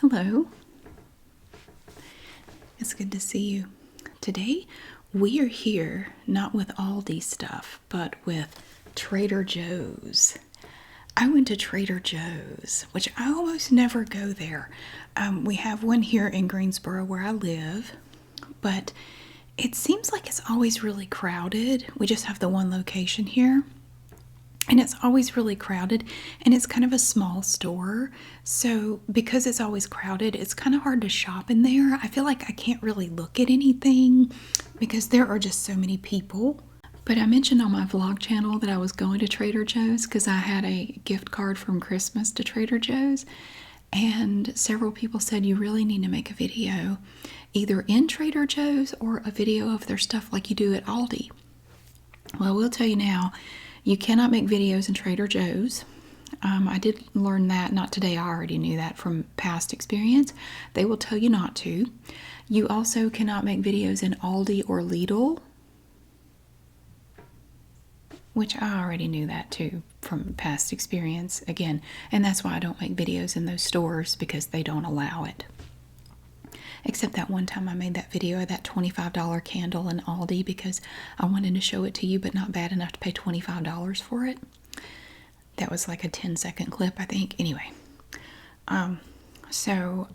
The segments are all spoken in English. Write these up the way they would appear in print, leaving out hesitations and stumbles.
Hello. It's good to see you. Today we are here not with Aldi stuff, but with Trader Joe's. I went to Trader Joe's, which I almost never go there. We have one here in Greensboro where I live, but it seems like it's always really crowded. We just have the one location here. And it's always really crowded, and it's kind of a small store. So, because it's always crowded, it's kind of hard to shop in there. I feel like I can't really look at anything because there are just so many people. But I mentioned on my vlog channel that I was going to Trader Joe's because I had a gift card from Christmas to Trader Joe's. And several people said you really need to make a video either in Trader Joe's or a video of their stuff like you do at Aldi. Well, I will tell you now, you cannot make videos in Trader Joe's. I did learn that, not today, I already knew that from past experience. They will tell you not to. You also cannot make videos in Aldi or Lidl, which I already knew that too from past experience again. And that's why I don't make videos in those stores, because they don't allow it. Except that one time I made that video of that $25 candle in Aldi because I wanted to show it to you, but not bad enough to pay $25 for it. That was like a 10-second clip, I think. Anyway, so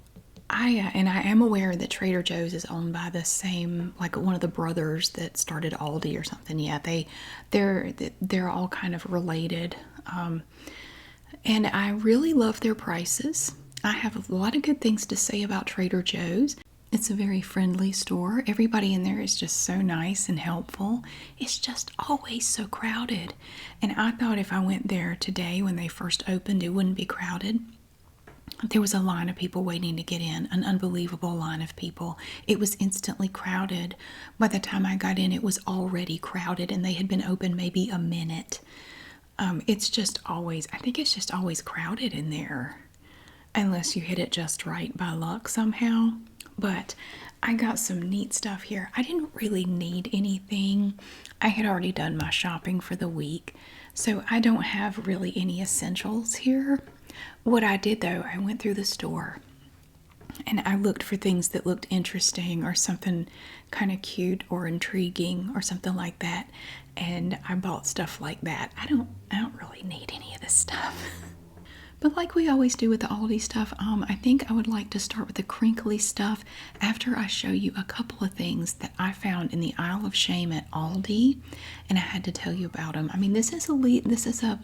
I am aware that Trader Joe's is owned by the same, like one of the brothers that started Aldi or something. Yeah, they're all kind of related, and I really love their prices. I have a lot of good things to say about Trader Joe's. It's a very friendly store. Everybody in there is just so nice and helpful. It's just always so crowded. And I thought if I went there today when they first opened, it wouldn't be crowded. There was a line of people waiting to get in, an unbelievable line of people. It was instantly crowded. By the time I got in, it was already crowded, and they had been open maybe a minute. It's just always, I think it's just always crowded in there. Unless you hit it just right by luck somehow. But I got some neat stuff here. I didn't really need anything. I had already done my shopping for the week, so I don't have really any essentials here. What I did though, I went through the store and I looked for things that looked interesting or something kind of cute or intriguing or something like that, and I bought stuff like that. I don't really need any of this stuff. But like we always do with the Aldi stuff, I think I would like to start with the crinkly stuff after I show you a couple of things that I found in the aisle of shame at Aldi, and I had to tell you about them. I mean, this is a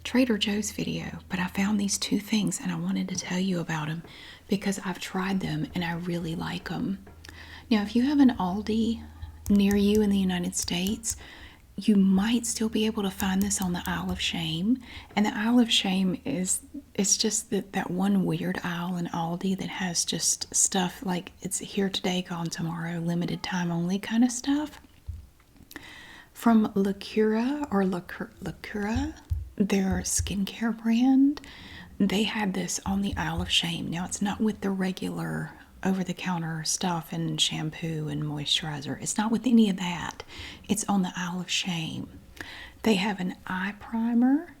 Trader Joe's video, but I found these two things and I wanted to tell you about them because I've tried them and I really like them. Now, if you have an Aldi near you in the United States, you might still be able to find this on the aisle of shame. And the aisle of shame it's just that one weird aisle in Aldi that has just stuff like it's here today, gone tomorrow, limited time only kind of stuff. From Lacura their skincare brand, they had this on the aisle of shame. Now, it's not with the regular over-the-counter stuff and shampoo and moisturizer. It's not with any of that. It's on the aisle of shame. They have an eye primer.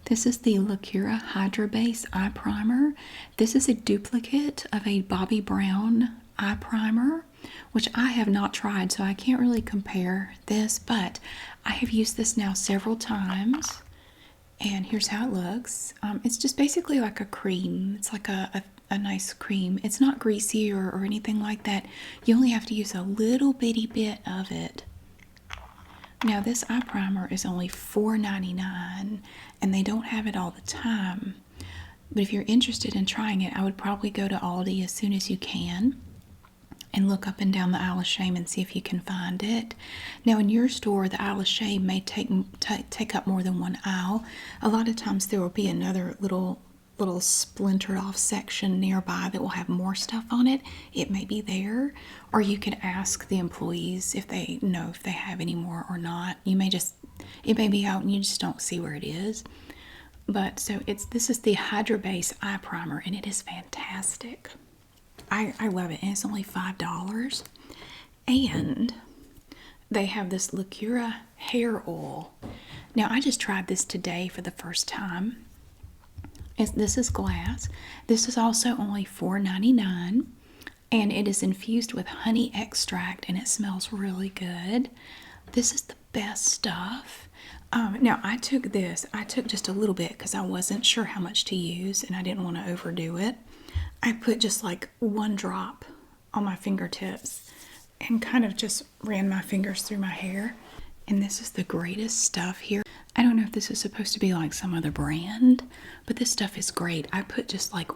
This is the Lacura Hydra Base Eye Primer. This is a duplicate of a Bobbi Brown eye primer, which I have not tried, so I can't really compare this, but I have used this now several times. And here's how it looks. It's just basically like a cream. It's like a nice cream. It's not greasy or anything like that. You only have to use a little bitty bit of it. Now, this eye primer is only $4.99, and they don't have it all the time. But if you're interested in trying it, I would probably go to Aldi as soon as you can and look up and down the aisle of shame and see if you can find it. Now, in your store, the aisle of shame may take up more than one aisle. A lot of times there will be another little splintered off section nearby that will have more stuff on it. It may be there, or you can ask the employees if they know if they have any more or not. It may be out and you just don't see where it is. But so this is the Hydra Base Eye Primer, and it is fantastic. I love it, and it's only $5. And they have this Lacura hair oil. Now, I just tried this today for the first time, This is glass. This is also only $4.99, and it is infused with honey extract, and it smells really good. This is the best stuff. Now, I took just a little bit because I wasn't sure how much to use, and I didn't want to overdo it. I put just like 1 drop on my fingertips and kind of just ran my fingers through my hair. And this is the greatest stuff here. I don't know if this is supposed to be like some other brand, but this stuff is great. I put just like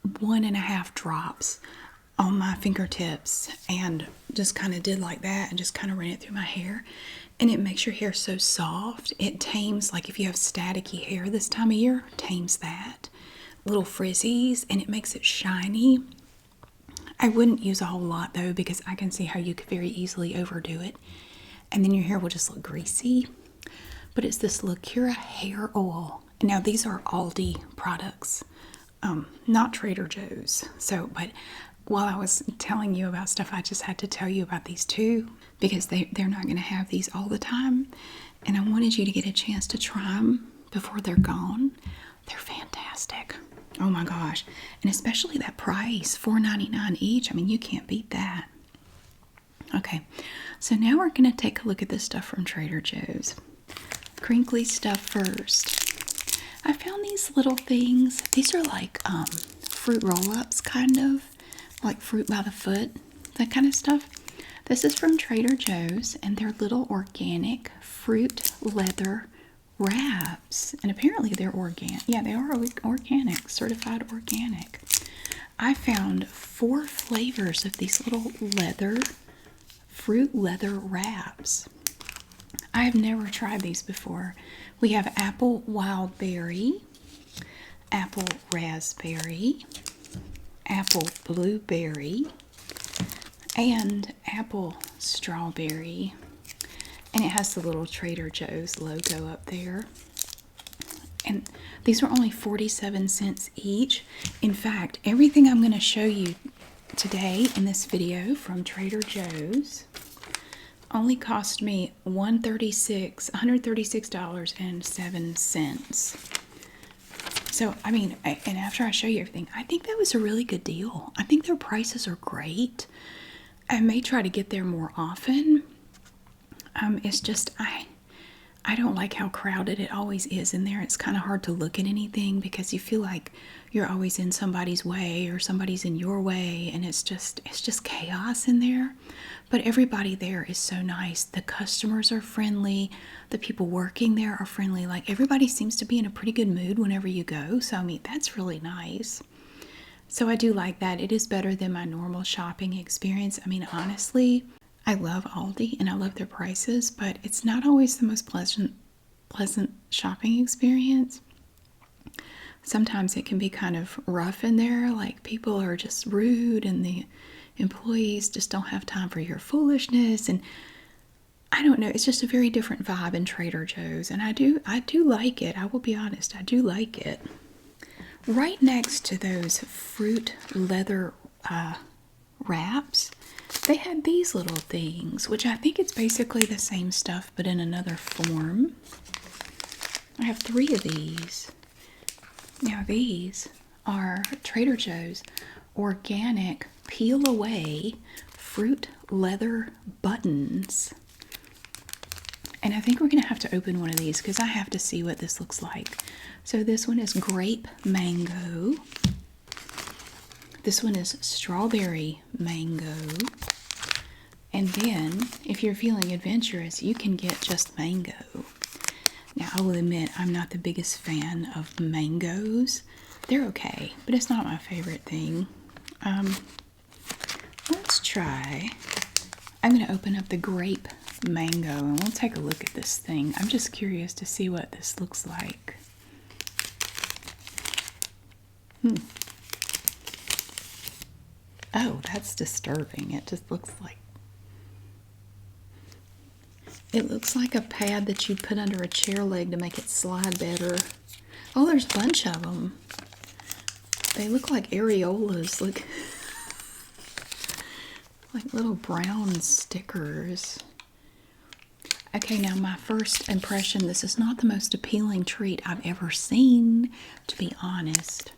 1.5 drops on my fingertips and just kind of did like that and just kind of ran it through my hair. And it makes your hair so soft. It tames, like if you have staticky hair this time of year, tames that. Little frizzies, and it makes it shiny. I wouldn't use a whole lot though, because I can see how you could very easily overdo it. And then your hair will just look greasy. But it's this Lacura hair oil. Now these are Aldi products, not Trader Joe's. So, but while I was telling you about stuff, I just had to tell you about these two because they're not going to have these all the time. And I wanted you to get a chance to try them before they're gone. They're fantastic. Oh my gosh. And especially that price, $4.99 each. I mean, you can't beat that. Okay, so now we're going to take a look at this stuff from Trader Joe's. Crinkly stuff first. I found these little things. These are like fruit roll-ups, kind of. Like fruit by the foot, that kind of stuff. This is from Trader Joe's, and they're little organic fruit leather wraps. And apparently they're organic. Yeah, they are organic, certified organic. I found 4 flavors of these little fruit leather wraps. I've never tried these before. We have apple wild berry, apple raspberry, apple blueberry, and apple strawberry. And it has the little Trader Joe's logo up there. And these were only 47 cents each. In fact, everything I'm going to show you today in this video from Trader Joe's only cost me $136.07. So, I mean, and after I show you everything, I think that was a really good deal. I think their prices are great. I may try to get there more often. It's just, I don't like how crowded it always is in there. It's kind of hard to look at anything because you feel like you're always in somebody's way or somebody's in your way, and it's just chaos in there. But everybody there is so nice. The customers are friendly. The people working there are friendly. Like, everybody seems to be in a pretty good mood whenever you go. So, I mean, that's really nice. So I do like that. It is better than my normal shopping experience. I mean, honestly, I love Aldi and I love their prices, but it's not always the most pleasant shopping experience. Sometimes it can be kind of rough in there. Like, people are just rude and the employees just don't have time for your foolishness, and I don't know, it's just a very different vibe in Trader Joe's, and I do like it. I will be honest, I do like it. Right next to those fruit leather wraps, they had these little things, which I think it's basically the same stuff but in another form. I have 3 of these. Now these are Trader Joe's organic peel away fruit leather buttons. And I think we're going to have to open one of these because I have to see what this looks like. So this one is grape mango. This one is strawberry mango. And then, if you're feeling adventurous, you can get just mango. Now, I will admit, I'm not the biggest fan of mangoes. They're okay, but it's not my favorite thing. Let's try. I'm going to open up the grape mango and we'll take a look at this thing. I'm just curious to see what this looks like. Oh, that's disturbing. It just looks like a pad that you put under a chair leg to make it slide better. Oh, there's a bunch of them. They look like areolas. Look. Like little brown stickers. Okay, now my first impression, this is not the most appealing treat I've ever seen, to be honest.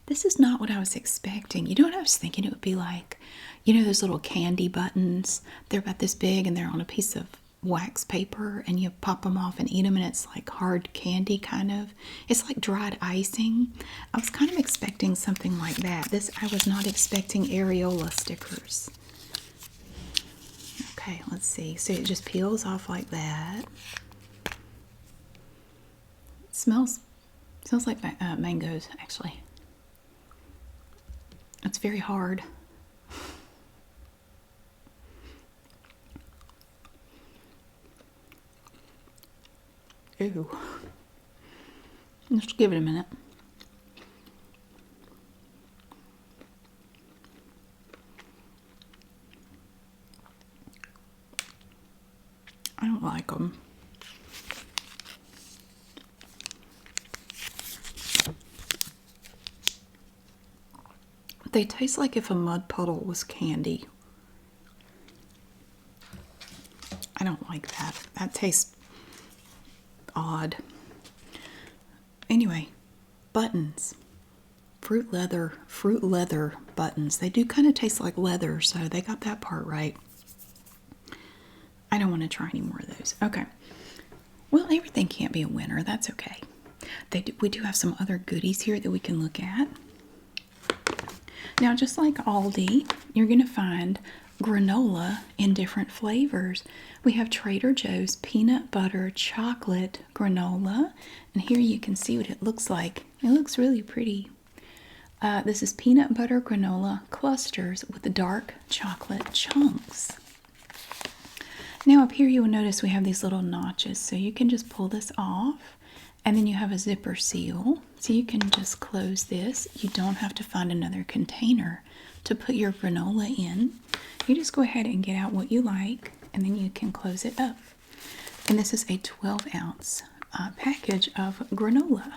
This is not what I was expecting. You know what I was thinking it would be like? You know those little candy buttons? They're about this big and they're on a piece of wax paper and you pop them off and eat them and it's like hard candy kind of. It's like dried icing. I was kind of expecting something like that. I was not expecting areola stickers. Okay, let's see. So it just peels off like that. It smells like mangoes actually. It's very hard. Ew. Just give it a minute. I don't like them. They taste like if a mud puddle was candy. I don't like that. That tastes odd. Anyway, buttons. Fruit leather buttons. They do kind of taste like leather, so they got that part right. I don't want to try any more of those. Okay. Well, everything can't be a winner. That's okay. We do have some other goodies here that we can look at. Now, just like Aldi, you're going to find granola in different flavors. We have Trader Joe's peanut butter chocolate granola. And here you can see what it looks like. It looks really pretty. This is peanut butter granola clusters with dark chocolate chunks. Now up here you will notice we have these little notches. So you can just pull this off. And then you have a zipper seal. So you can just close this. You don't have to find another container to put your granola in. You just go ahead and get out what you like, and then you can close it up. And this is a 12-ounce package of granola.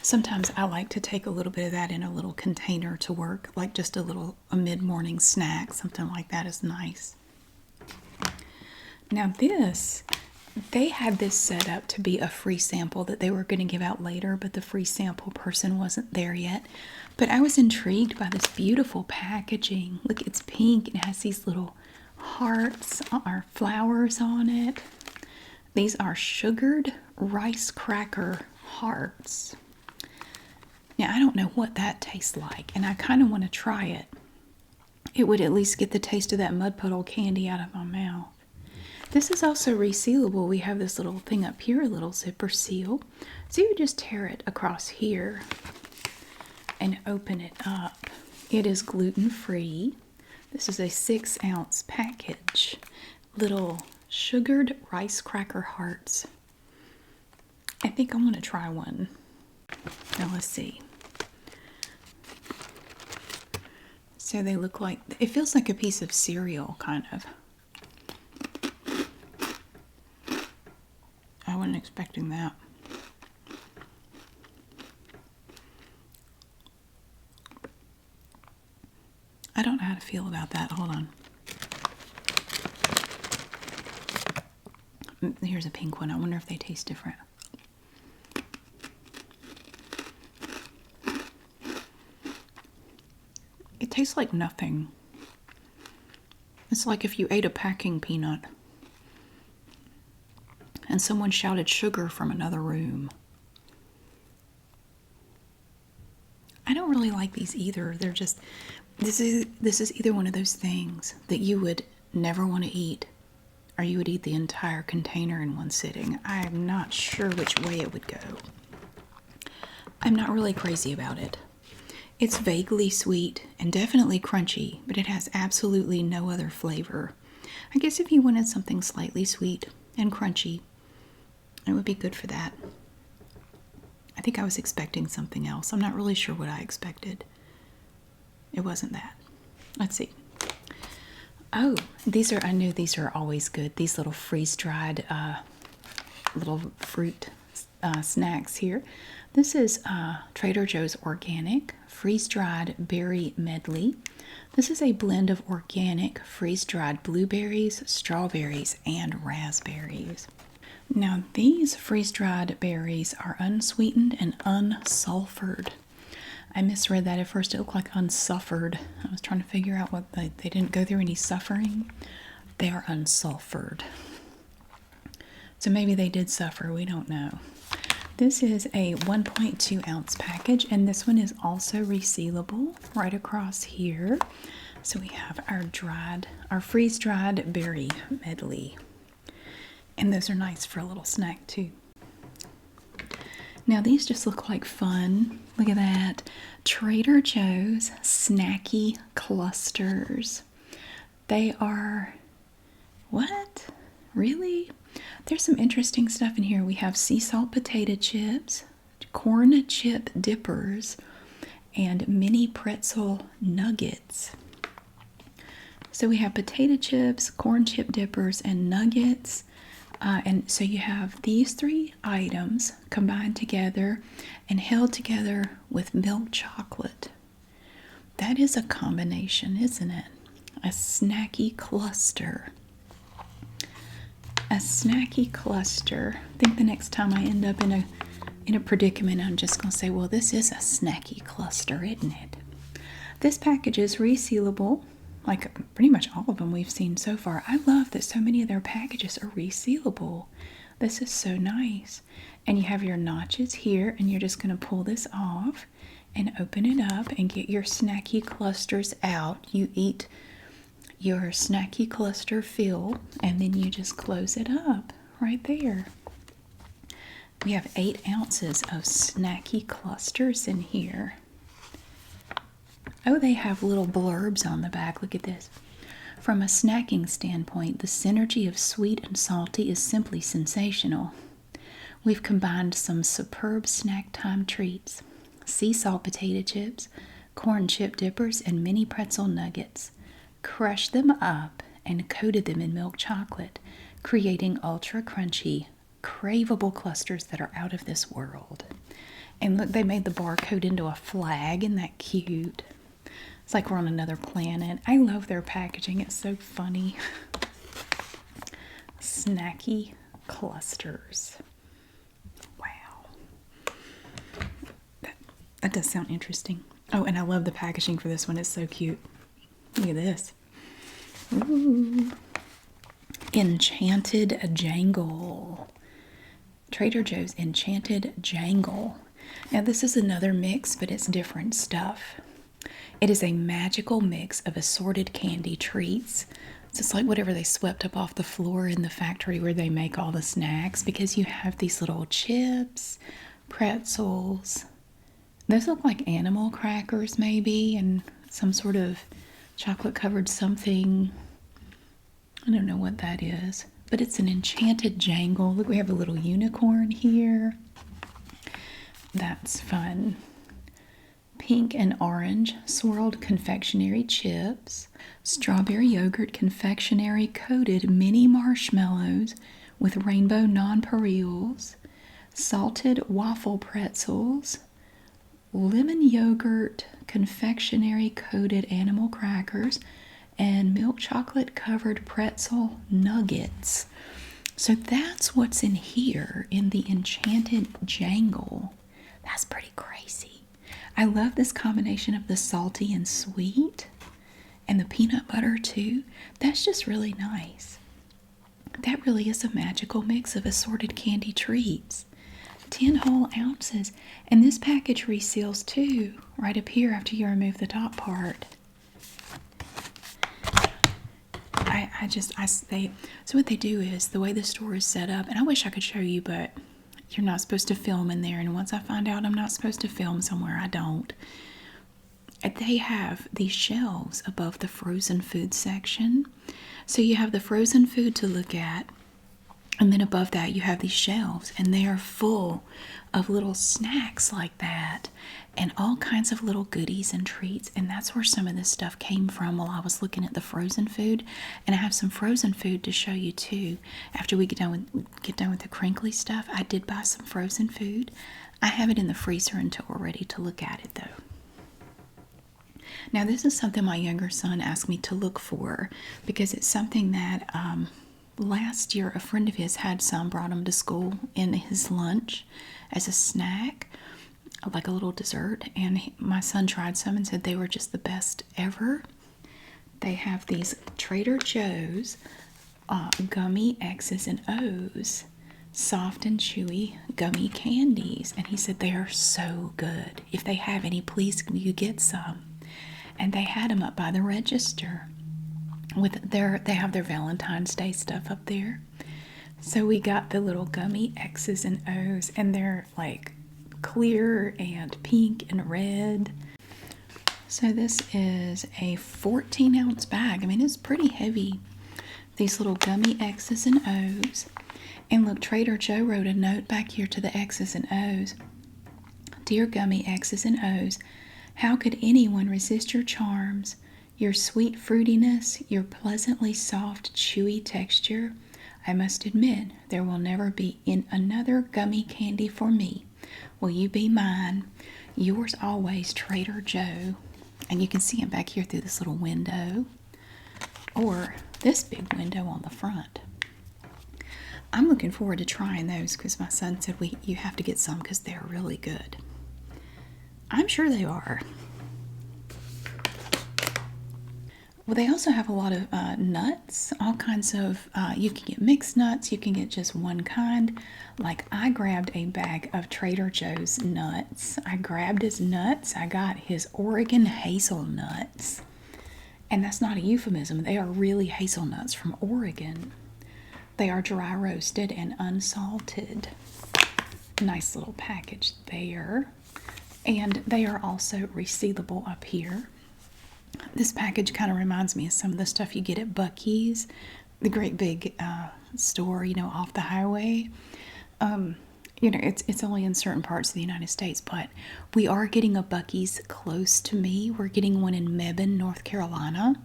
Sometimes I like to take a little bit of that in a little container to work, like just a mid-morning snack. Something like that is nice. Now they had this set up to be a free sample that they were going to give out later, but the free sample person wasn't there yet. But I was intrigued by this beautiful packaging. Look, it's pink and it has these little hearts or flowers on it. These are sugared rice cracker hearts. Now, I don't know what that tastes like, and I kind of want to try it. It would at least get the taste of that mud puddle candy out of my mouth. This is also resealable. We have this little thing up here, a little zipper seal. So you just tear it across here and open it up. It is gluten-free. This is a 6-ounce package. Little sugared rice cracker hearts. I think I want to try one. Now let's see. So they look like, it feels like a piece of cereal, kind of. I wasn't expecting that. I don't know how to feel about that. Hold on. Here's a pink one. I wonder if they taste different. It tastes like nothing. It's like if you ate a packing peanut and someone shouted sugar from another room. I don't really like these either. They're just, this is either one of those things that you would never want to eat, or you would eat the entire container in one sitting. I'm not sure which way it would go. I'm not really crazy about it. It's vaguely sweet and definitely crunchy, but it has absolutely no other flavor. I guess if you wanted something slightly sweet and crunchy, it would be good for that. I think I was expecting something else. I'm not really sure what I expected. It wasn't that. Let's see. Oh, I knew these are always good. These little freeze-dried little fruit snacks here. This is Trader Joe's Organic Freeze-Dried Berry Medley. This is a blend of organic freeze-dried blueberries, strawberries, and raspberries. Now, these freeze-dried berries are unsweetened and unsulfured. I misread that at first. It looked like unsuffered. I was trying to figure out what they didn't go through any suffering. They are unsulfured. So maybe they did suffer. We don't know. This is a 1.2 ounce package, and this one is also resealable right across here. So we have our freeze-dried berry medley. And those are nice for a little snack too. Now these just look like fun. Look at that. Trader Joe's Snacky Clusters. They are, what? Really? There's some interesting stuff in here. We have sea salt potato chips, corn chip dippers, and mini pretzel nuggets. So we have potato chips, corn chip dippers, and nuggets. And so you have these three items combined together and held together with milk chocolate. That is a combination, isn't it? A snacky cluster. A snacky cluster. I think the next time I end up in a predicament, I'm just going to say, well, this is a snacky cluster, isn't it? This package is resealable, like pretty much all of them we've seen so far. I love that so many of their packages are resealable. This is so nice. And you have your notches here, and you're just going to pull this off and open it up and get your snacky clusters out. You eat your snacky cluster fill, and then you just close it up right there. We have 8 ounces of snacky clusters in here. Oh, they have little blurbs on the back. Look at this. From a snacking standpoint, the synergy of sweet and salty is simply sensational. We've combined some superb snack time treats: sea salt potato chips, corn chip dippers, and mini pretzel nuggets. Crushed them up and coated them in milk chocolate, creating ultra crunchy, craveable clusters that are out of this world. And look, they made the barcode into a flag. Isn't that cute? It's like we're on another planet. I love their packaging. It's so funny. Snacky clusters. Wow. That does sound interesting. Oh, and I love the packaging for this one. It's so cute. Look at this. Ooh. Enchanted Jangle. Trader Joe's Enchanted Jangle. Now this is another mix, but it's different stuff. It is a magical mix of assorted candy treats. So it's like whatever they swept up off the floor in the factory where they make all the snacks, because you have these little chips, pretzels. Those look like animal crackers maybe, and some sort of chocolate-covered something. I don't know what that is, but it's an enchanted jangle. Look, we have a little unicorn here. That's fun. Pink and orange swirled confectionery chips, strawberry yogurt confectionery coated mini marshmallows with rainbow nonpareils, salted waffle pretzels, lemon yogurt confectionery coated animal crackers, and milk chocolate covered pretzel nuggets. So that's what's in here in the Enchanted Jangle. That's pretty crazy. I love this combination of the salty and sweet, and the peanut butter too. That's just really nice. That really is a magical mix of assorted candy treats. 10 whole ounces. And this package reseals too, right up here after you remove the top part. So what they do is, the way the store is set up, and I wish I could show you, but you're not supposed to film in there. And once I find out I'm not supposed to film somewhere, I don't. They have these shelves above the frozen food section. So you have the frozen food to look at, and then above that you have these shelves, and they are full of little snacks like that. and all kinds of little goodies and treats. And that's where some of this stuff came from while I was looking at the frozen food. And I have some frozen food to show you too. After we get done with the crinkly stuff, I did buy some frozen food. I have it in the freezer until we're ready to look at it though. Now this is something my younger son asked me to look for because it's something that last year a friend of his had some, brought him to school in his lunch as a snack, like a little dessert, and my son tried some and said they were just the best ever. They have these Trader Joe's gummy X's and O's, soft and chewy gummy candies, and he said they are so good. If they have any, please you get some. And they had them up by the register with they have their Valentine's Day stuff up there. So we got the little gummy X's and O's, and they're like clear and pink and red. So this is a 14-ounce bag. I mean, it's pretty heavy. These little gummy X's and O's. And look, Trader Joe wrote a note back here to the X's and O's. Dear gummy X's and O's, how could anyone resist your charms? Your sweet fruitiness, your pleasantly soft, chewy texture. I must admit, there will never be another gummy candy for me. Will you be mine? Yours always, Trader Joe. And you can see him back here through this little window, or this big window on the front. I'm looking forward to trying those because my son said you have to get some because they're really good. I'm sure they are. Well, they also have a lot of nuts, all kinds of, you can get mixed nuts, you can get just one kind. Like I grabbed a bag of Trader Joe's nuts. I grabbed his nuts. I got his Oregon hazelnuts. And that's not a euphemism. They are really hazelnuts from Oregon. They are dry roasted and unsalted. Nice little package there. And they are also resealable up here. This package kind of reminds me of some of the stuff you get at Buc-ee's, the great big store, off the highway. It's only in certain parts of the United States, but we are getting a Buc-ee's close to me. We're getting one in Mebane, North Carolina,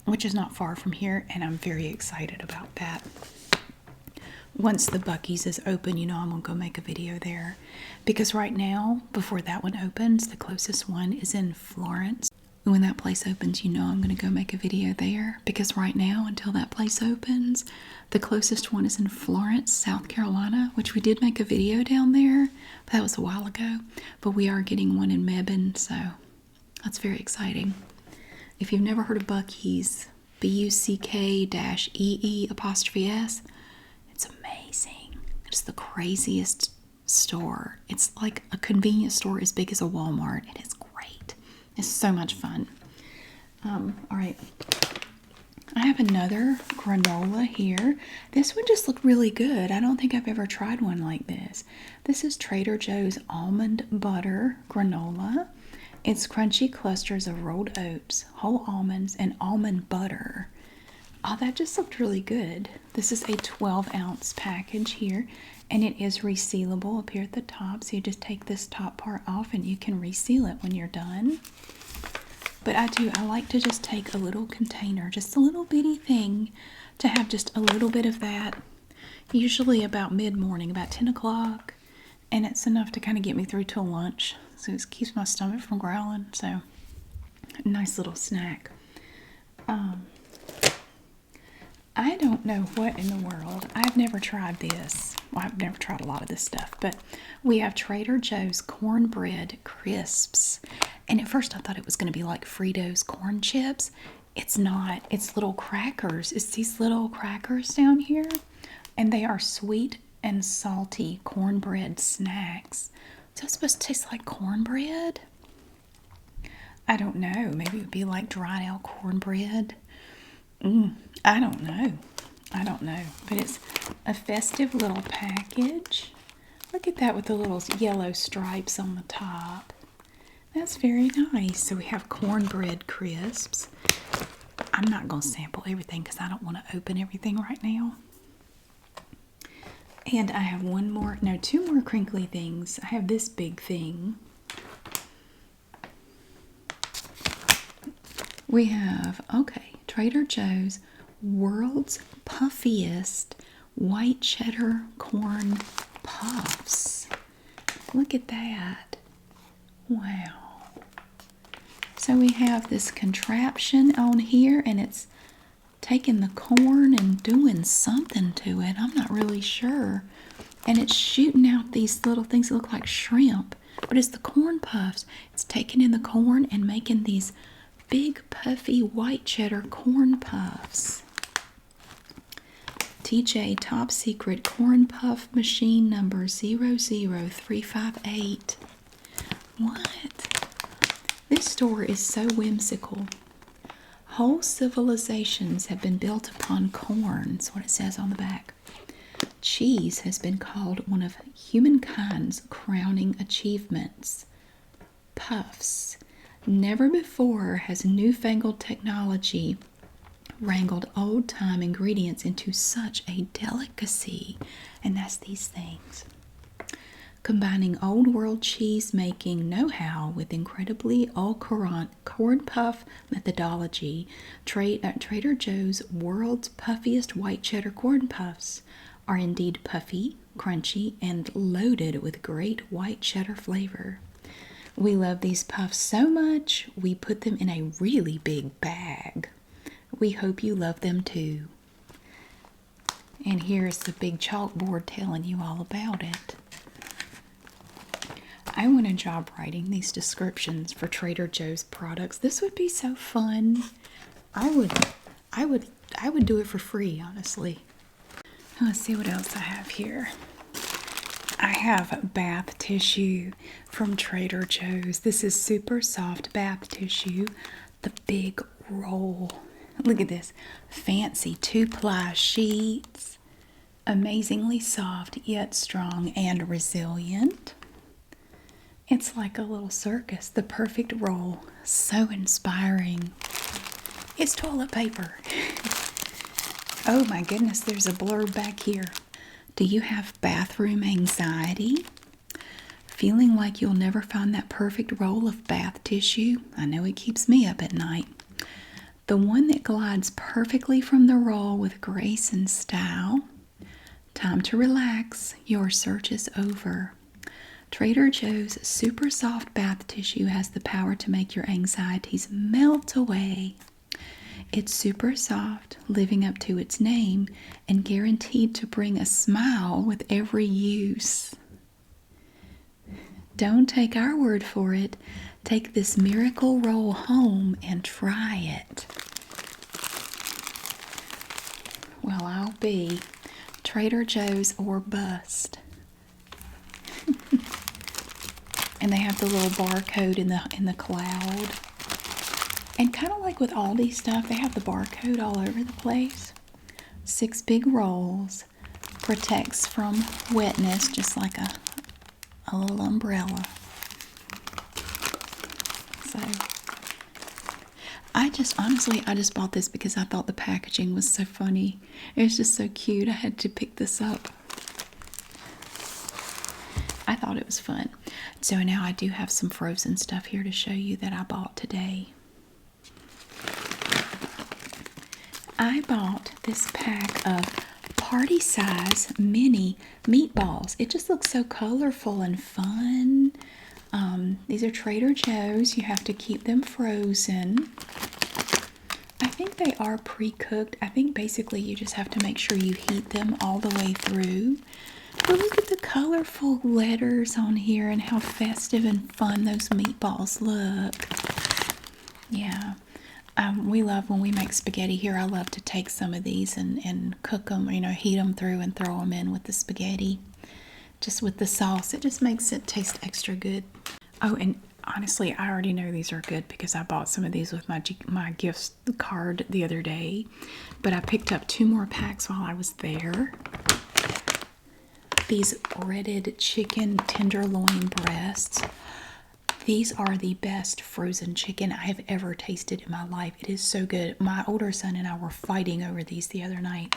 which is not far from here, and I'm very excited about that. Once the Buc-ee's is open, I'm going to go make a video there. Because right now, before that one opens, the closest one is in Florence. When that place opens, I'm going to go make a video there. Because right now, until that place opens, the closest one is in Florence, South Carolina, which we did make a video down there. But that was a while ago. But we are getting one in Mebane, so that's very exciting. If you've never heard of Buc-ee's, BUCK-EE''S, it's amazing. It's the craziest store. It's like a convenience store as big as a Walmart. It is great. It's so much fun. All right. I have another granola here. This one just looked really good. I don't think I've ever tried one like this. This is Trader Joe's almond butter granola. It's crunchy clusters of rolled oats, whole almonds, and almond butter. Oh, that just looked really good. This is a 12-ounce package here, and it is resealable up here at the top. So you just take this top part off and you can reseal it when you're done. But I like to just take a little container, just a little bitty thing, to have just a little bit of that, usually about mid-morning, about 10 o'clock. And it's enough to kind of get me through till lunch. So it keeps my stomach from growling. So, nice little snack. I don't know what in the world. I've never tried this. Well, I've never tried a lot of this stuff. But we have Trader Joe's cornbread crisps. And at first I thought it was going to be like Fritos corn chips. It's not. It's little crackers. It's these little crackers down here. And they are sweet and salty cornbread snacks. So it's supposed to taste like cornbread? I don't know. Maybe it would be like dried out cornbread. I don't know. But it's a festive little package. Look at that with the little yellow stripes on the top. That's very nice. So we have cornbread crisps. I'm not going to sample everything because I don't want to open everything right now. And I have two more crinkly things. I have this big thing. We have, okay, Trader Joe's World's Puffiest White Cheddar Corn Puffs. Look at that. Wow. So we have this contraption on here, and it's taking the corn and doing something to it. I'm not really sure. And it's shooting out these little things that look like shrimp, but it's the corn puffs. It's taking in the corn and making these big puffy white cheddar corn puffs. TJ Top Secret Corn Puff Machine number 00358. What? This store is so whimsical. Whole civilizations have been built upon corn. That's what it says on the back. Cheese has been called one of humankind's crowning achievements. Puffs. Never before has newfangled technology wrangled old-time ingredients into such a delicacy. And that's these things. Combining old-world cheese-making know-how with incredibly au-courant corn puff methodology, Trader Joe's World's Puffiest White Cheddar Corn Puffs are indeed puffy, crunchy, and loaded with great white cheddar flavor. We love these puffs so much, we put them in a really big bag. We hope you love them too. And here's the big chalkboard telling you all about it. I want a job writing these descriptions for Trader Joe's products. This would be so fun. I would do it for free, honestly. Let's see what else I have here. I have bath tissue from Trader Joe's. This is super soft bath tissue. The big roll. Look at this. Fancy 2-ply sheets. Amazingly soft, yet strong and resilient. It's like a little circus. The perfect roll. So inspiring. It's toilet paper. Oh my goodness, there's a blurb back here. Do you have bathroom anxiety? Feeling like you'll never find that perfect roll of bath tissue? I know it keeps me up at night. The one that glides perfectly from the roll with grace and style. Time to relax. Your search is over. Trader Joe's super soft bath tissue has the power to make your anxieties melt away. It's super soft, living up to its name, and guaranteed to bring a smile with every use. Don't take our word for it. Take this miracle roll home and try it. Well, I'll be Trader Joe's or bust. And they have the little barcode in the cloud. And kind of like with Aldi stuff, they have the barcode all over the place. 6 big rolls. Protects from wetness, just like a little umbrella. So, I just bought this because I thought the packaging was so funny. It was just so cute. I had to pick this up. I thought it was fun. So now I do have some frozen stuff here to show you that I bought today. I bought this pack of party size mini meatballs. It just looks so colorful and fun. These are Trader Joe's. You have to keep them frozen. I think they are pre-cooked. I think basically you just have to make sure you heat them all the way through. But look at the colorful letters on here and how festive and fun those meatballs look. Yeah. We love when we make spaghetti here. I love to take some of these and cook them, heat them through and throw them in with the spaghetti. Just with the sauce. It just makes it taste extra good. Oh, and honestly, I already know these are good because I bought some of these with my gifts card the other day. But I picked up 2 more packs while I was there. These breaded chicken tenderloin breasts. These are the best frozen chicken I have ever tasted in my life. It is so good. My older son and I were fighting over these the other night.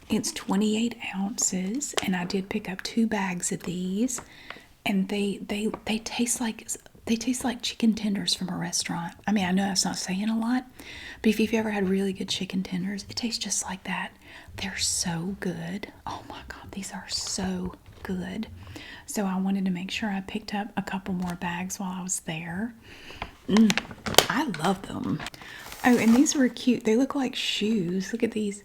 It's 28 ounces, and I did pick up 2 bags of these. And they taste like They taste like chicken tenders from a restaurant. I mean, I know that's not saying a lot, but if you've ever had really good chicken tenders, it tastes just like that. They're so good. Oh my God, these are so good. So I wanted to make sure I picked up a couple more bags while I was there. I love them. Oh, and these were cute. They look like shoes. Look at these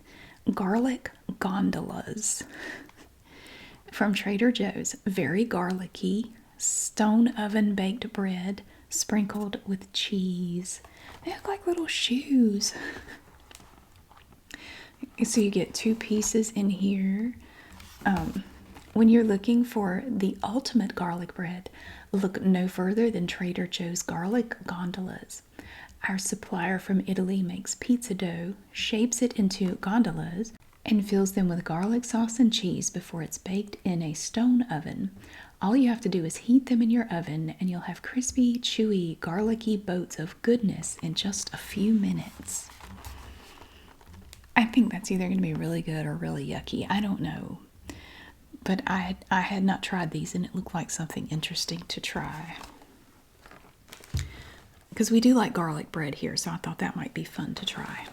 garlic gondolas from Trader Joe's. Very garlicky, stone oven baked bread sprinkled with cheese. They look like little shoes. So you get 2 pieces in here. When you're looking for the ultimate garlic bread, look no further than Trader Joe's garlic gondolas. Our supplier from Italy makes pizza dough, shapes it into gondolas, and fills them with garlic sauce and cheese before it's baked in a stone oven. All you have to do is heat them in your oven, and you'll have crispy, chewy, garlicky boats of goodness in just a few minutes. I think that's either going to be really good or really yucky. I don't know. But I had not tried these, and it looked like something interesting to try. Because we do like garlic bread here, so I thought that might be fun to try.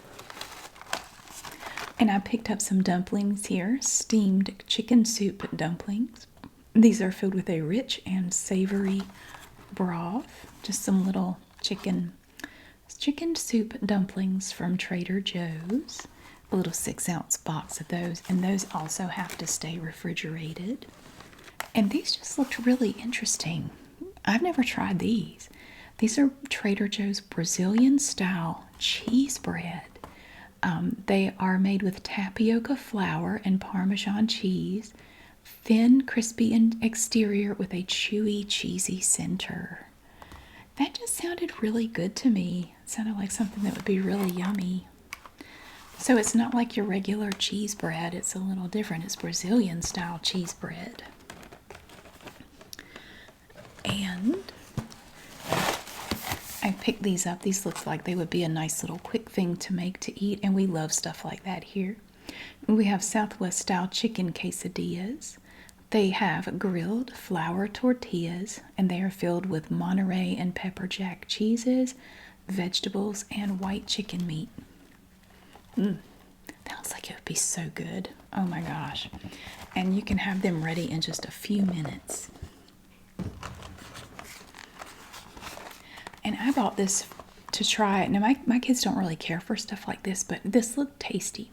And I picked up some dumplings here, steamed chicken soup dumplings. These are filled with a rich and savory broth. Just some little chicken soup dumplings from Trader Joe's. A little 6-ounce box of those, and those also have to stay refrigerated. And these just looked really interesting. I've never tried these. These are Trader Joe's Brazilian style cheese bread. They are made with tapioca flour and Parmesan cheese, thin, crispy exterior with a chewy, cheesy center. That just sounded really good to me. It sounded like something that would be really yummy. So it's not like your regular cheese bread. It's a little different. It's Brazilian style cheese bread. And I picked these up. These look like they would be a nice little quick thing to make to eat. And we love stuff like that here. We have Southwest style chicken quesadillas. They have grilled flour tortillas, and they are filled with Monterey and pepper jack cheeses, vegetables, and white chicken meat. That looks like it would be so good. Oh my gosh. And you can have them ready in just a few minutes. And I bought this to try it. Now, my kids don't really care for stuff like this, but this looked tasty.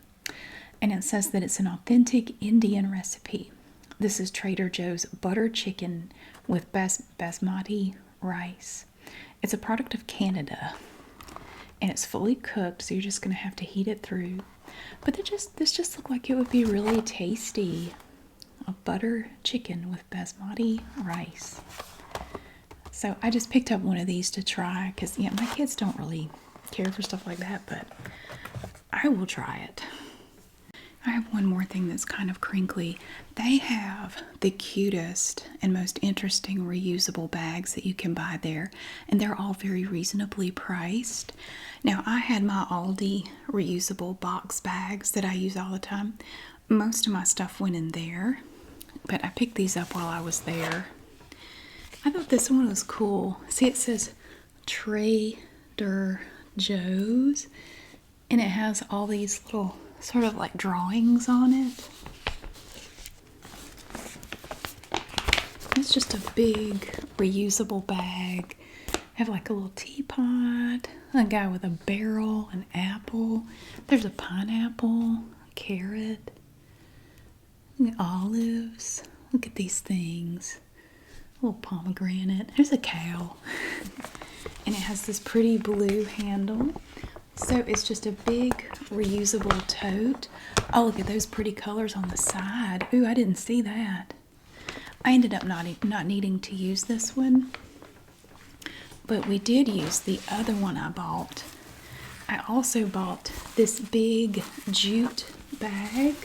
And it says that it's an authentic Indian recipe. This is Trader Joe's butter chicken with basmati rice. It's a product of Canada. And it's fully cooked, so you're just going to have to heat it through. But this just looked like it would be really tasty. A butter chicken with basmati rice. So I just picked up one of these to try because, yeah, my kids don't really care for stuff like that, but I will try it. I have one more thing that's kind of crinkly. They have the cutest and most interesting reusable bags that you can buy there, and they're all very reasonably priced. Now, I had my Aldi reusable box bags that I use all the time. Most of my stuff went in there, but I picked these up while I was there. I thought this one was cool. See, it says Trader Joe's, and it has all these little sort of like drawings on it. It's just a big reusable bag. Have like a little teapot, a guy with a barrel, an apple. There's a pineapple, carrot, olives. Look at these things. A little pomegranate. There's a cow. And it has this pretty blue handle. So it's just a big reusable tote. Oh, look at those pretty colors on the side. Ooh, I didn't see that. I ended up not needing to use this one. But we did use the other one I bought. I also bought this big jute bag.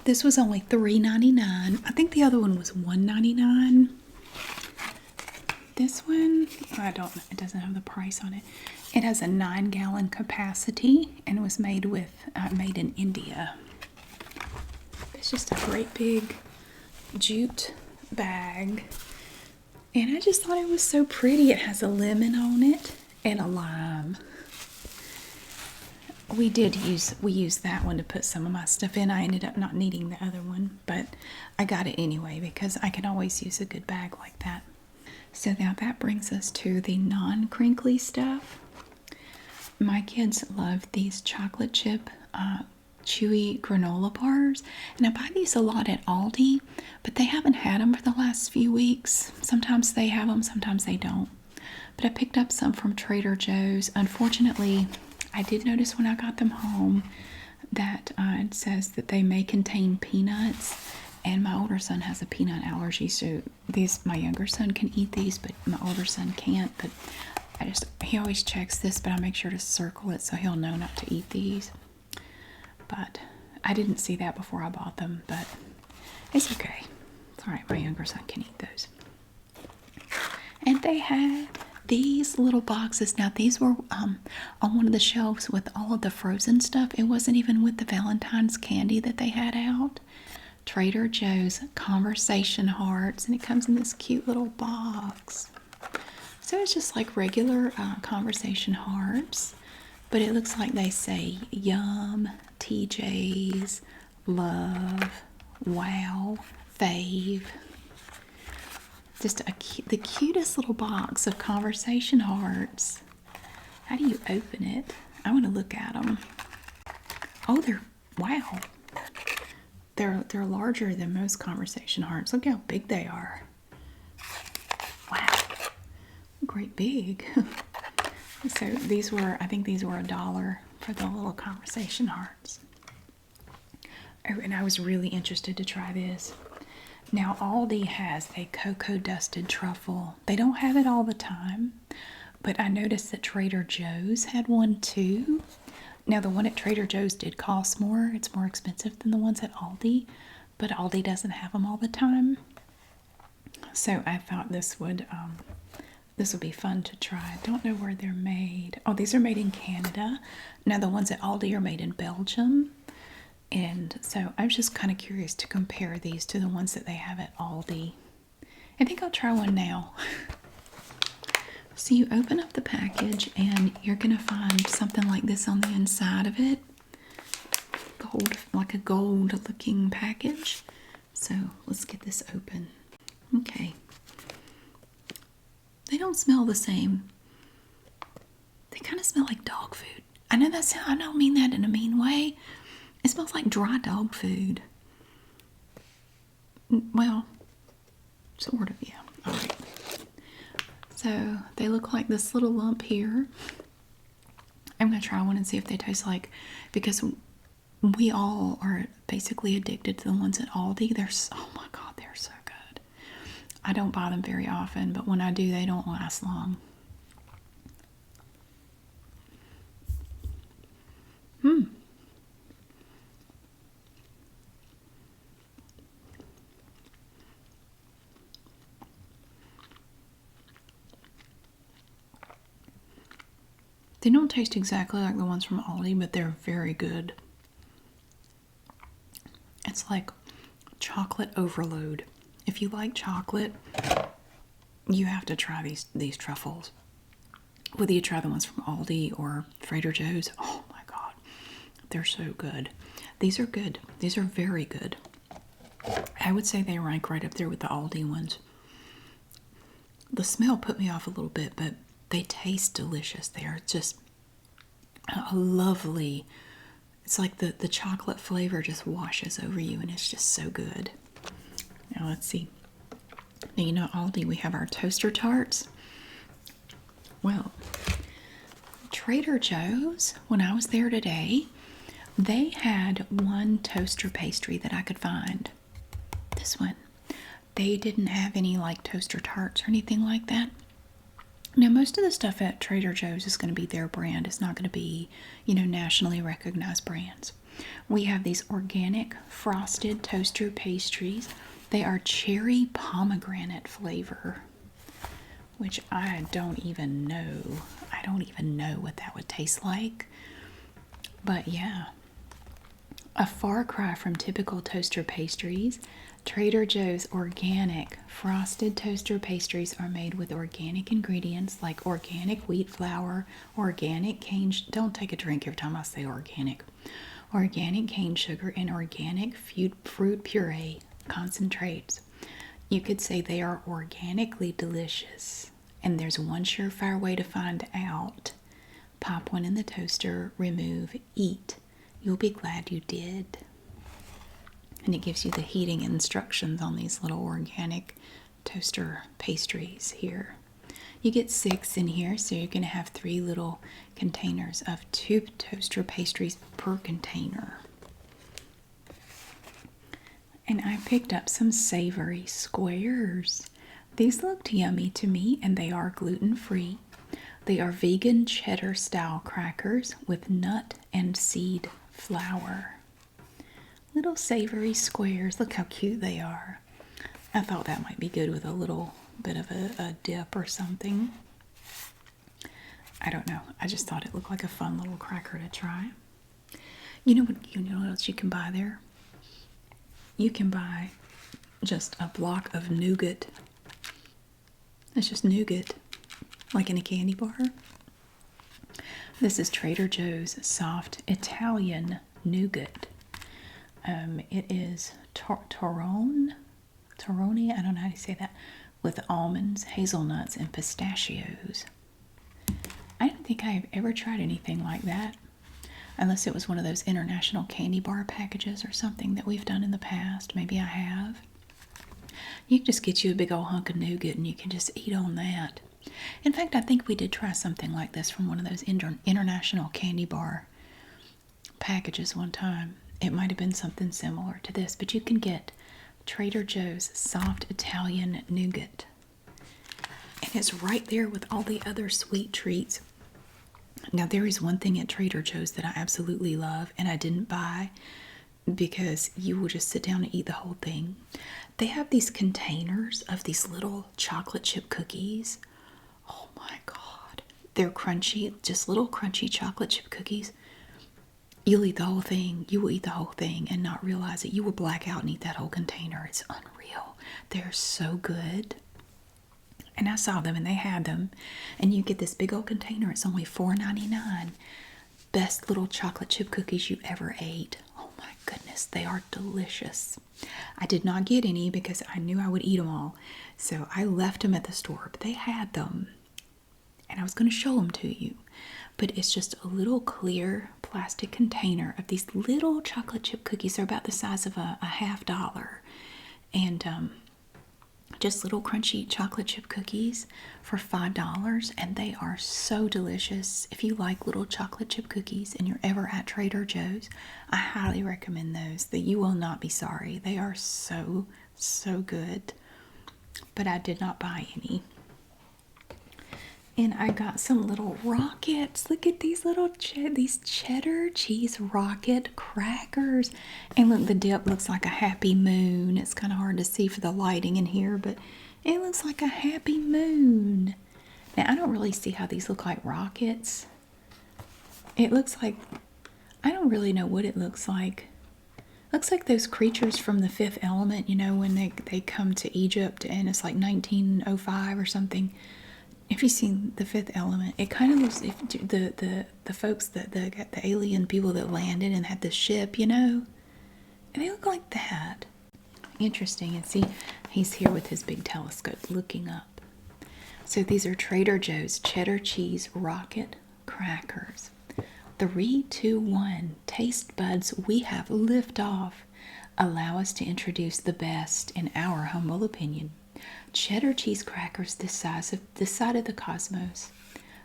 This was only $3.99. I think the other one was $1.99. This one, I don't know, it doesn't have the price on it. It has a 9-gallon capacity and was made in India. It's just a great big jute bag. And I just thought it was so pretty. It has a lemon on it and a lime. We used that one to put some of my stuff in. I ended up not needing the other one, but I got it anyway because I can always use a good bag like that. So now that brings us to the non-crinkly stuff. My kids love these chocolate chip chewy granola bars, and I buy these a lot at Aldi, but they haven't had them for the last few weeks. Sometimes they have them, sometimes they don't. But I picked up some from Trader Joe's. Unfortunately, I did notice when I got them home that it says that they may contain peanuts, and my older son has a peanut allergy, so my younger son can eat these, but my older son can't. But he always checks this, but I make sure to circle it so he'll know not to eat these. But I didn't see that before I bought them, but it's okay. It's all right, my younger son can eat those. And they had these little boxes. Now, these were on one of the shelves with all of the frozen stuff. It wasn't even with the Valentine's candy that they had out. Trader Joe's Conversation Hearts, and it comes in this cute little box. So it's just like regular Conversation Hearts, but it looks like they say yum, TJ's, love, wow, fave. Just the cutest little box of Conversation Hearts. How do you open it? I want to look at them. Oh, wow. They're larger than most Conversation Hearts. Look how big they are. Wow. Great big. So I think these were $1 for the little Conversation Hearts. Oh, and I was really interested to try this. Now, Aldi has a cocoa dusted truffle. They don't have it all the time, but I noticed that Trader Joe's had one too. Now, the one at Trader Joe's did cost more. It's more expensive than the ones at Aldi, but Aldi doesn't have them all the time. So I thought this would be fun to try. I don't know where they're made. Oh, these are made in Canada. Now, the ones at Aldi are made in Belgium. And so I was just kind of curious to compare these to the ones that they have at Aldi. I think I'll try one now. So you open up the package and you're going to find something like this on the inside of it. Like a gold looking package. So let's get this open. Okay. They don't smell the same. They kind of smell like dog food. I don't mean that in a mean way. It smells like dry dog food. Well, sort of, yeah. All right. So they look like this little lump here. I'm going to try one and see if they taste like, because we all are basically addicted to the ones at Aldi. Oh my God, they're so good. I don't buy them very often, but when I do, they don't last long. They don't taste exactly like the ones from Aldi, but they're very good. It's like chocolate overload. If you like chocolate, you have to try these truffles. Whether you try the ones from Aldi or Trader Joe's, oh my God, they're so good. These are good. These are very good. I would say they rank right up there with the Aldi ones. The smell put me off a little bit, but they taste delicious. They are just a lovely, it's like the chocolate flavor just washes over you, and it's just so good. Now let's see. Now, you know, Aldi, we have our toaster tarts. Well, Trader Joe's, when I was there today, they had one toaster pastry that I could find. This one. They didn't have any like toaster tarts or anything like that. Now, most of the stuff at Trader Joe's is going to be their brand. It's not going to be, nationally recognized brands. We have these organic frosted toaster pastries. They are cherry pomegranate flavor, which I don't even know. I don't even know what that would taste like. But yeah, a far cry from typical toaster pastries. Trader Joe's organic frosted toaster pastries are made with organic ingredients like organic wheat flour, organic cane. Don't take a drink every time I say organic. Organic cane sugar and organic fruit puree concentrates. You could say they are organically delicious. And there's one surefire way to find out. Pop one in the toaster, remove, eat. You'll be glad you did. And it gives you the heating instructions on these little organic toaster pastries here. You get 6 in here, so you're going to have 3 little containers of 2 toaster pastries per container. And I picked up some savory squares. These looked yummy to me, and they are gluten-free. They are vegan cheddar-style crackers with nut and seed flour. Little savory squares. Look how cute they are. I thought that might be good with a little bit of a dip or something. I don't know. I just thought it looked like a fun little cracker to try. You know what else you can buy there? You can buy just a block of nougat. It's just nougat, like in a candy bar. This is Trader Joe's soft Italian nougat. It is Torrone, I don't know how to say that, with almonds, hazelnuts, and pistachios. I don't think I've ever tried anything like that, unless it was one of those international candy bar packages or something that we've done in the past. Maybe I have. You can just get you a big old hunk of nougat and you can just eat on that. In fact, I think we did try something like this from one of those international candy bar packages one time. It might have been something similar to this, but you can get Trader Joe's soft Italian nougat. And it's right there with all the other sweet treats. Now, there is one thing at Trader Joe's that I absolutely love, and I didn't buy because you will just sit down and eat the whole thing. They have these containers of these little chocolate chip cookies. Oh my God. They're crunchy, just little crunchy chocolate chip cookies. You'll eat the whole thing. You will eat the whole thing and not realize it. You will black out and eat that whole container. It's unreal. They're so good. And I saw them and they had them. And you get this big old container. It's only $4.99. Best little chocolate chip cookies you ever ate. Oh my goodness, they are delicious. I did not get any because I knew I would eat them all. So I left them at the store, but they had them. And I was going to show them to you. But it's just a little clear plastic container of these little chocolate chip cookies. They're about the size of a $50. And just little crunchy chocolate chip cookies for $5. And they are so delicious. If you like little chocolate chip cookies and you're ever at Trader Joe's, I highly recommend those. That you will not be sorry. They are so, so good. But I did not buy any. And I got some little rockets. Look at these little these cheddar cheese rocket crackers. And look, the dip looks like a happy moon. It's kind of hard to see for the lighting in here, but it looks like a happy moon. Now, I don't really see how these look like rockets. It looks like, I don't really know what it looks like. Looks like those creatures from the Fifth Element, you know, when they come to Egypt and it's like 1905 or something. If you've seen the Fifth Element, it kind of looks if the folks the alien people that landed and had the ship, you know, and they look like that. Interesting. And see, he's here with his big telescope looking up. So these are Trader Joe's cheddar cheese rocket crackers. 3, 2, 1. Taste buds, we have liftoff. Allow us to introduce the best in our humble opinion. Cheddar cheese crackers the side of the cosmos.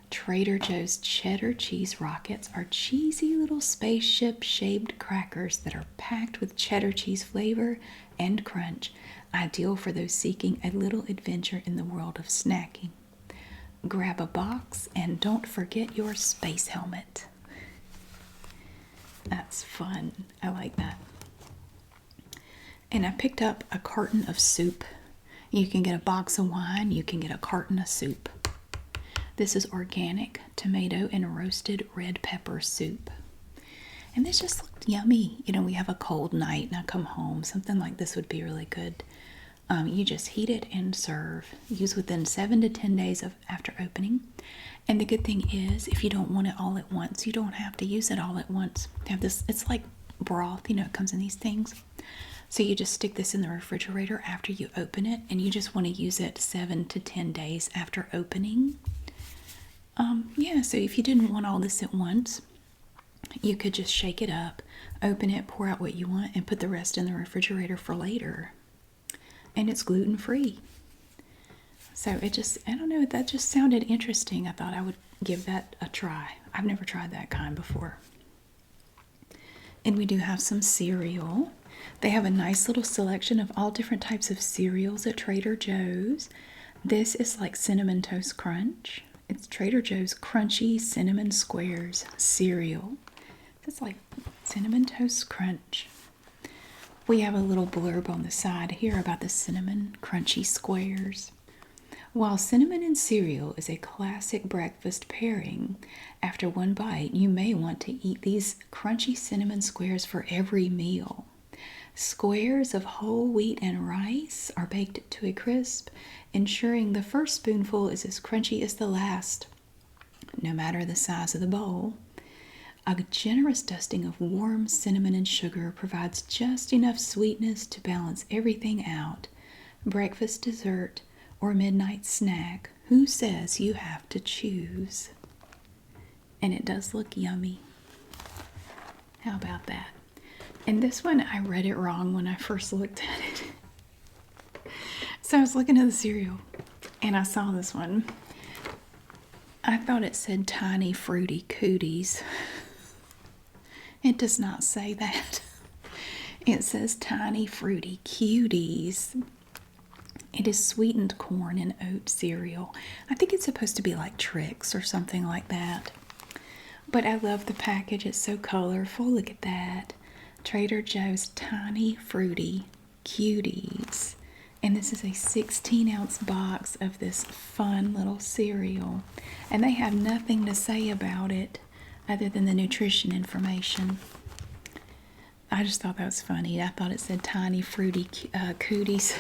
Trader Joe's cheddar cheese rockets are cheesy little spaceship-shaped crackers that are packed with cheddar cheese flavor and crunch, ideal for those seeking a little adventure in the world of snacking. Grab a box and don't forget your space helmet. That's fun. I like that. And I picked up a carton of soup. You can get a box of wine. You can get a carton of soup. This is organic tomato and roasted red pepper soup. And this just looked yummy. You know, we have a cold night and I come home. Something like this would be really good. You just heat it and serve. Use within 7 to 10 days after opening. And the good thing is, if you don't want it all at once, you don't have to use it all at once. You have this, it's like broth, you know, it comes in these things. So you just stick this in the refrigerator after you open it, and you just want to use it 7 to 10 days after opening. Yeah, so if you didn't want all this at once, you could just shake it up, open it, pour out what you want, and put the rest in the refrigerator for later. And it's gluten-free. So it just, I don't know, that just sounded interesting. I thought I would give that a try. I've never tried that kind before. And we do have some cereal. They have a nice little selection of all different types of cereals at Trader Joe's. This is like Cinnamon Toast Crunch. It's Trader Joe's Crunchy Cinnamon Squares cereal. It's like Cinnamon Toast Crunch. We have a little blurb on the side here about the Cinnamon Crunchy Squares. While cinnamon and cereal is a classic breakfast pairing, after one bite, you may want to eat these crunchy cinnamon squares for every meal. Squares of whole wheat and rice are baked to a crisp, ensuring the first spoonful is as crunchy as the last, no matter the size of the bowl. A generous dusting of warm cinnamon and sugar provides just enough sweetness to balance everything out. Breakfast, dessert, or midnight snack, who says you have to choose? And it does look yummy. How about that? And this one, I read it wrong when I first looked at it. So I was looking at the cereal, and I saw this one. I thought it said Tiny Fruity Cooties. It does not say that. It says Tiny Fruity Cuties. It is sweetened corn and oat cereal. I think it's supposed to be like Trix or something like that. But I love the package. It's so colorful. Look at that. Trader Joe's Tiny Fruity Cuties. And this is a 16-ounce box of this fun little cereal. And they have nothing to say about it other than the nutrition information. I just thought that was funny. I thought it said Tiny Fruity Cooties.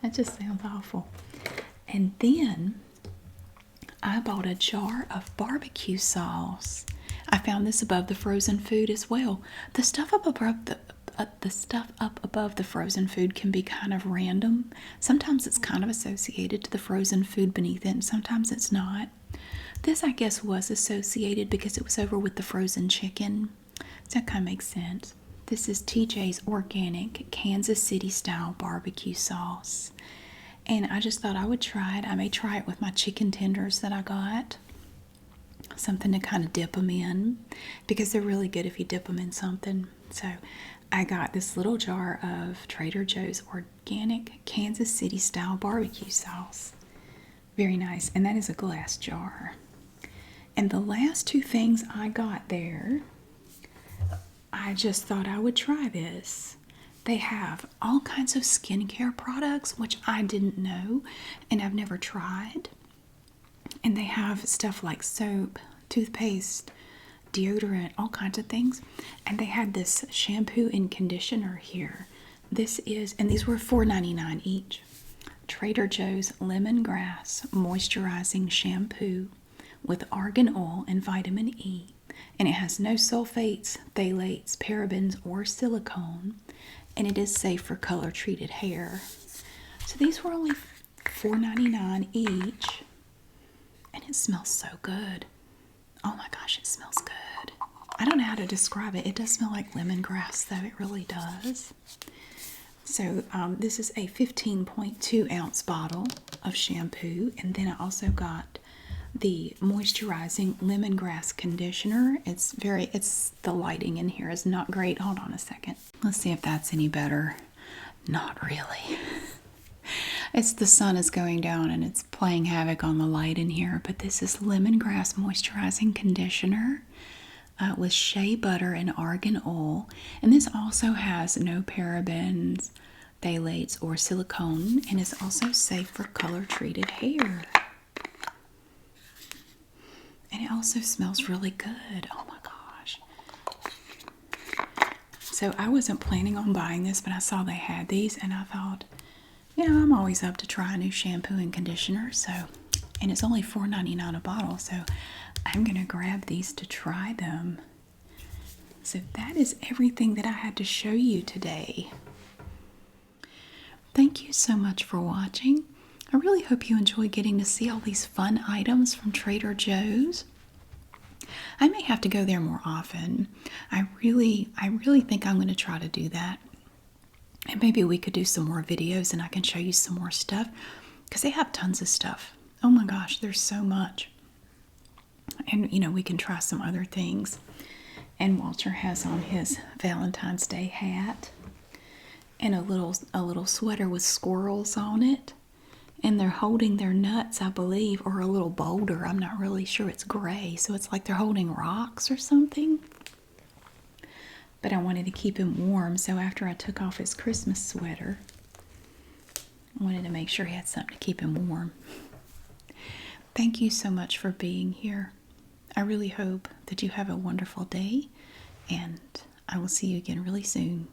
That just sounds awful. And then I bought a jar of barbecue sauce. I found this above the frozen food as well. The stuff up above the frozen food can be kind of random. Sometimes it's kind of associated to the frozen food beneath it, and sometimes it's not. This, I guess, was associated because it was over with the frozen chicken. So that kind of makes sense. This is TJ's Organic Kansas City Style Barbecue Sauce. And I just thought I would try it. I may try it with my chicken tenders that I got. Something to kind of dip them in, because they're really good if you dip them in something. So I got this little jar of Trader Joe's Organic Kansas City Style Barbecue Sauce. Very nice. And that is a glass jar. And the last two things I got there, I just thought I would try this. They have all kinds of skincare products, which I didn't know and I've never tried. And they have stuff like soap, toothpaste, deodorant, all kinds of things. And they had this shampoo and conditioner here. This is, and these were $4.99 each. Trader Joe's Lemongrass Moisturizing Shampoo with argan oil and vitamin E. And it has no sulfates, phthalates, parabens, or silicone. And it is safe for color-treated hair. So these were only $4.99 each. And it smells so good. Oh my gosh, it smells good. I don't know how to describe it. It does smell like lemongrass, though. It really does. So this is a 15.2 ounce bottle of shampoo. And then I also got the moisturizing lemongrass conditioner. It's the lighting in here is not great. Hold on a second. Let's see if that's any better. Not really. It's the sun is going down and it's playing havoc on the light in here. But this is lemongrass moisturizing conditioner with shea butter and argan oil. And this also has no parabens, phthalates, or silicone. And it's also safe for color-treated hair. And it also smells really good. Oh my gosh. So I wasn't planning on buying this, but I saw they had these and I thought, I'm always up to try a new shampoo and conditioner. So, and it's only $4.99 a bottle. So I'm going to grab these to try them. So that is everything that I had to show you today. Thank you so much for watching. I really hope you enjoy getting to see all these fun items from Trader Joe's. I may have to go there more often. I really think I'm going to try to do that. And maybe we could do some more videos and I can show you some more stuff because they have tons of stuff. Oh my gosh, there's so much. And we can try some other things. And Walter has on his Valentine's Day hat and a little sweater with squirrels on it. And they're holding their nuts, I believe, or a little boulder. I'm not really sure. It's gray, so it's like they're holding rocks or something. But I wanted to keep him warm, so after I took off his Christmas sweater, I wanted to make sure he had something to keep him warm. Thank you so much for being here. I really hope that you have a wonderful day, and I will see you again really soon.